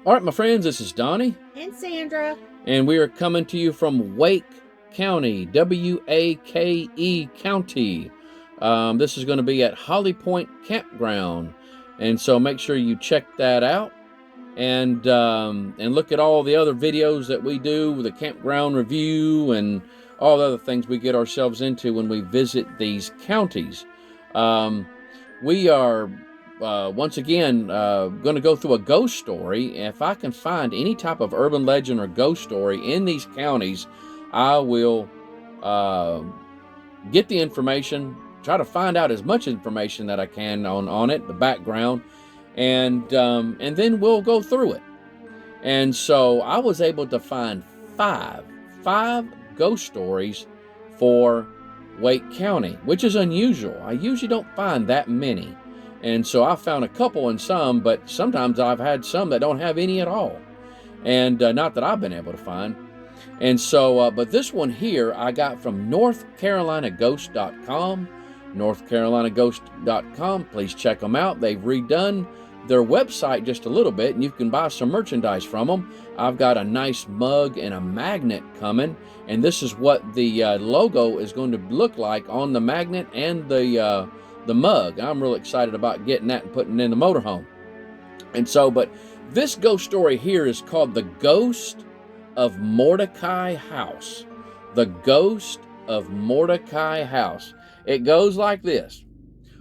All right, my friends, this is Donnie, And Sandra. and we are coming to you from Wake County, W-A-K-E County. This is going to be at Holly Point Campground, and so make sure you check that out and look at all the other videos that we do with the campground review and all the other things we get ourselves into when we visit these counties. We are once again going to go through a ghost story. If I can find any type of urban legend or ghost story in these counties, I will get the information, try to find out as much information that I can on it, the background, and then we'll go through it. And so I was able to find five ghost stories for Wake County, which is unusual. I usually don't find that many. And so I found a couple in some, but sometimes I've had some that don't have any at all. And not that I've been able to find. And so, but this one here I got from NorthCarolinaGhost.com. NorthCarolinaGhost.com. Please check them out. They've redone their website just a little bit, and you can buy some merchandise from them. I've got a nice mug and a magnet coming, and this is what the logo is going to look like on the magnet and the mug. I'm really excited about getting that and putting it in the motorhome. And so, but this ghost story here is called The Ghost of Mordecai House. The Ghost of Mordecai House. It goes like this.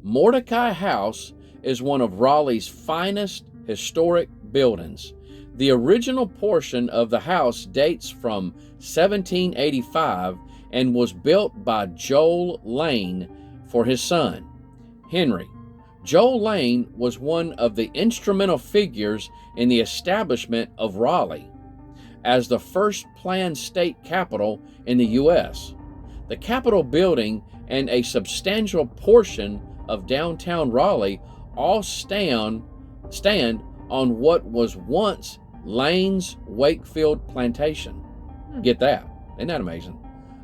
Mordecai House is one of Raleigh's finest historic buildings. The original portion of the house dates from 1785 and was built by Joel Lane for his son, Henry. Joel Lane was one of the instrumental figures in the establishment of Raleigh as the first planned state capital in the U.S. The Capitol building and a substantial portion of downtown Raleigh all stand on what was once Lane's Wakefield plantation. Get that? Isn't that amazing?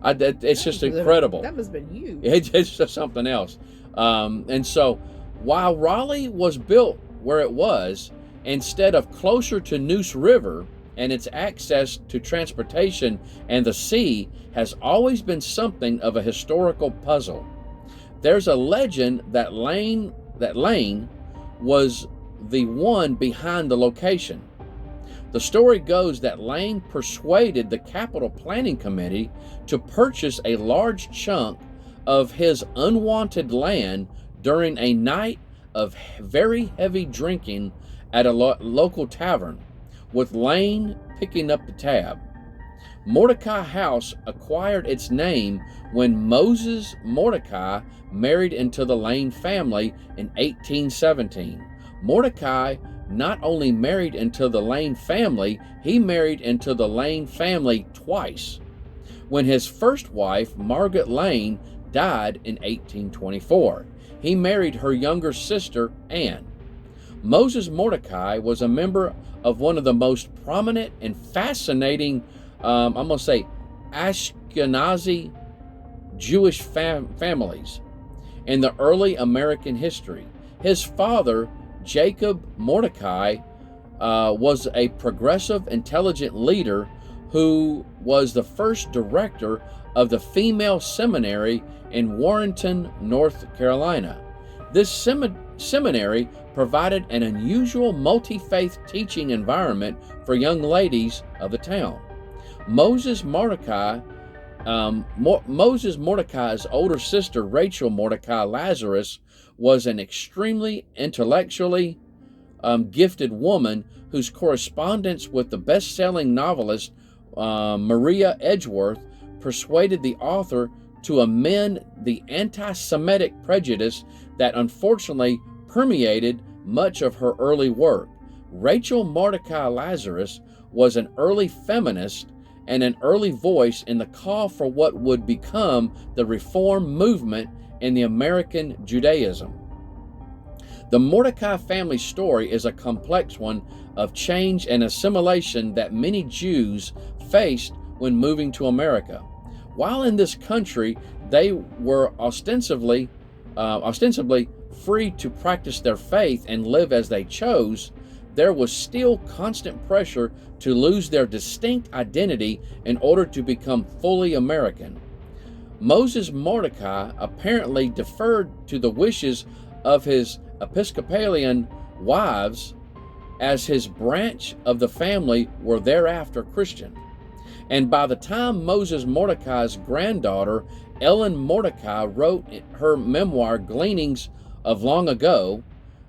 It's just incredible. That must have been huge. It's just something else. And so while Raleigh was built where it was, instead of closer to Neuse River and its access to transportation and the sea has always been something of a historical puzzle. There's a legend that Lane was the one behind the location. The story goes that Lane persuaded the Capitol Planning Committee to purchase a large chunk of his unwanted land during a night of very heavy drinking at a local tavern, with Lane picking up the tab. Mordecai House acquired its name when Moses Mordecai married into the Lane family in 1817. Mordecai not only married into the Lane family, he married into the Lane family twice. When his first wife, Margaret Lane, died in 1824, he married her younger sister, Anne. Moses Mordecai was a member of one of the most prominent and fascinating, I'm going to say, Ashkenazi Jewish families in the early American history. His father, Jacob Mordecai, was a progressive, intelligent leader who was the first director of the female seminary in Warrenton, North Carolina. This seminary provided an unusual multi-faith teaching environment for young ladies of the town. Moses Mordecai's older sister, Rachel Mordecai Lazarus, was an extremely intellectually gifted woman whose correspondence with the best-selling novelist Maria Edgeworth persuaded the author to amend the anti-Semitic prejudice that unfortunately permeated much of her early work. Rachel Mordecai Lazarus was an early feminist and an early voice in the call for what would become the Reform movement in the American Judaism. The Mordecai family story is a complex one of change and assimilation that many Jews faced when moving to America. While in this country, they were ostensibly free to practice their faith and live as they chose, there was still constant pressure to lose their distinct identity in order to become fully American. Moses Mordecai apparently deferred to the wishes of his Episcopalian wives, as his branch of the family were thereafter Christian. And by the time Moses Mordecai's granddaughter, Ellen Mordecai, wrote her memoir, Gleanings of Long Ago,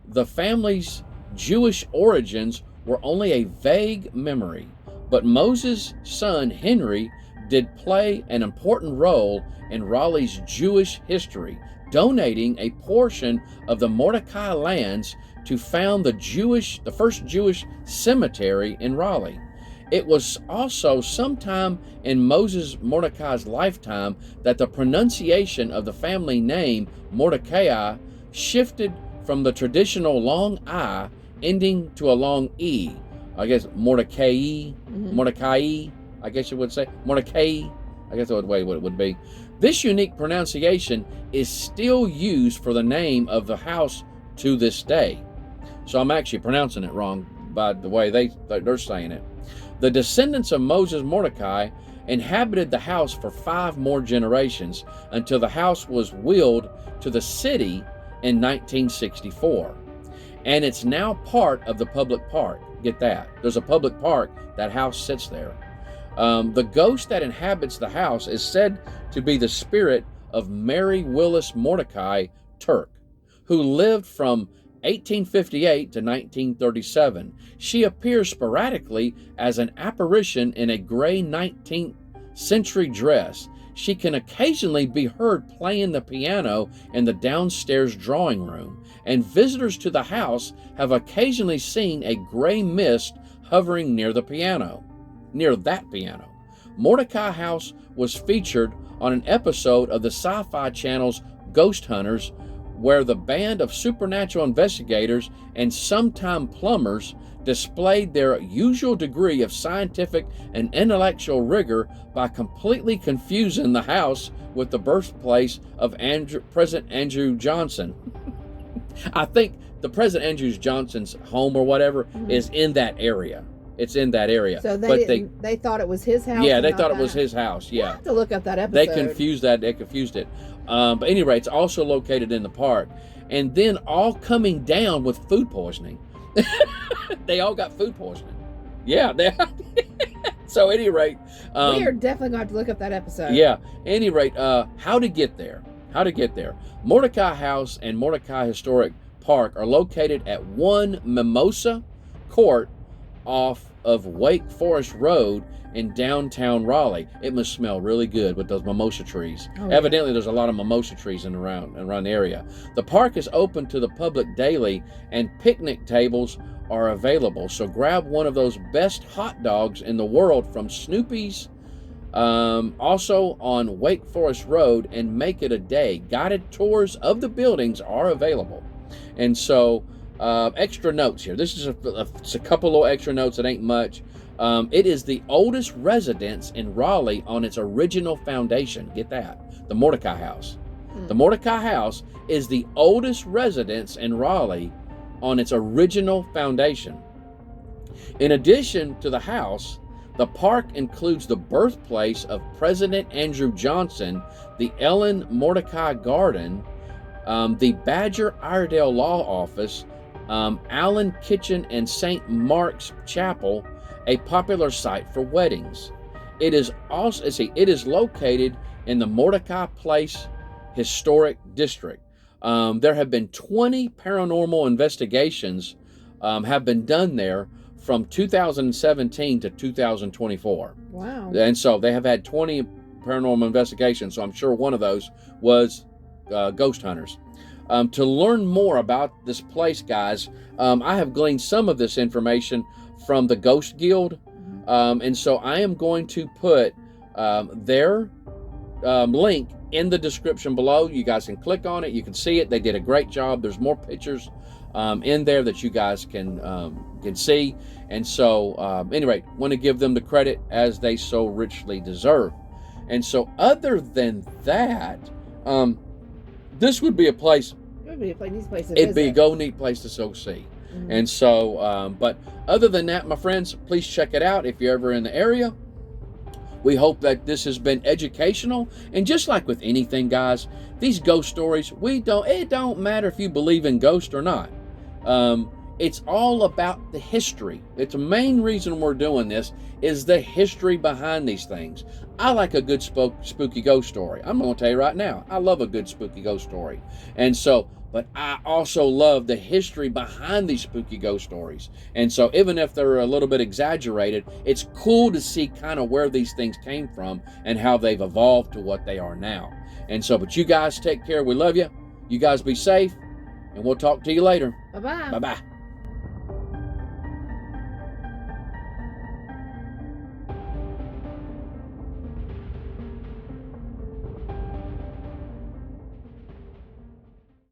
the family's Jewish origins were only a vague memory. But Moses' son, Henry, did play an important role in Raleigh's Jewish history, donating a portion of the Mordecai lands to found the first Jewish cemetery in Raleigh. It was also sometime in Moses Mordecai's lifetime that the pronunciation of the family name Mordecai shifted from the traditional long I ending to a long E. I guess Mordecai, Mordecai, I guess you would say. Mordecai, I guess that's the way what it would be. This unique pronunciation is still used for the name of the house to this day. So I'm actually pronouncing it wrong by the way they're saying it. The descendants of Moses Mordecai inhabited the house for 5 more generations until the house was willed to the city in 1964. And it's now part of the public park. Get that. There's a public park. That house sits there. The ghost that inhabits the house is said to be the spirit of Mary Willis Mordecai Turk, who lived from 1858 to 1937. She appears sporadically as an apparition in a gray 19th century dress. She can occasionally be heard playing the piano in the downstairs drawing room, and visitors to the house have occasionally seen a gray mist hovering near that piano. Mordecai House was featured on an episode of the Sci-Fi Channel's Ghost Hunters, where the band of supernatural investigators and sometime plumbers displayed their usual degree of scientific and intellectual rigor by completely confusing the house with the birthplace of President Andrew Johnson. I think the President Andrew Johnson's home or whatever is in that area. It's in that area. So they thought it was his house? Yeah, they thought it was his house, yeah. I have to look up that episode. They confused it. But anyway, it's also located in the park. And then all coming down with food poisoning. They all got food poisoning. Yeah. So at any rate. We are definitely going to have to look up that episode. Yeah. At any rate, how to get there. Mordecai House and Mordecai Historic Park are located at 1 Mimosa Court off of Wake Forest Road in downtown Raleigh. It must smell really good with those mimosa trees. Oh, yeah. Evidently, there's a lot of mimosa trees around the area. The park is open to the public daily, and picnic tables are available. So grab one of those best hot dogs in the world from Snoopy's, also on Wake Forest Road, and make it a day. Guided tours of the buildings are available. And so, extra notes here. This is a couple of extra notes. It ain't much. It is the oldest residence in Raleigh on its original foundation. Get that. The Mordecai House. The Mordecai House is the oldest residence in Raleigh on its original foundation. In addition to the house, the park includes the birthplace of President Andrew Johnson, the Ellen Mordecai Garden, the Badger Iredale Law Office, Allen Kitchen, and St. Mark's Chapel, a popular site for weddings. It is located in the Mordecai Place Historic District. There have been 20 paranormal investigations have been done there from 2017 to 2024. Wow. And so they have had 20 paranormal investigations, so I'm sure one of those was Ghost Hunters. To learn more about this place, guys, I have gleaned some of this information from the Ghost Guild, and so I am going to put their link in the description below. You guys can click on it. You can see it. They did a great job. There's more pictures in there that you guys can see. And so, anyway, want to give them the credit as they so richly deserve. And so, other than that, this would be a place. It would be a neat place to It'd be a visit. neat place to so see. And so, but other than that, my friends, please check it out if you're ever in the area. We hope that this has been educational. And just like with anything, guys, these ghost stories, it don't matter if you believe in ghosts or not. It's all about the history. It's the main reason we're doing this is the history behind these things. I like a good spooky ghost story. I'm going to tell you right now, I love a good spooky ghost story. And so, but I also love the history behind these spooky ghost stories. And so even if they're a little bit exaggerated, it's cool to see kind of where these things came from and how they've evolved to what they are now. And so, but you guys take care. We love you. You guys be safe. And we'll talk to you later. Bye-bye. Bye-bye.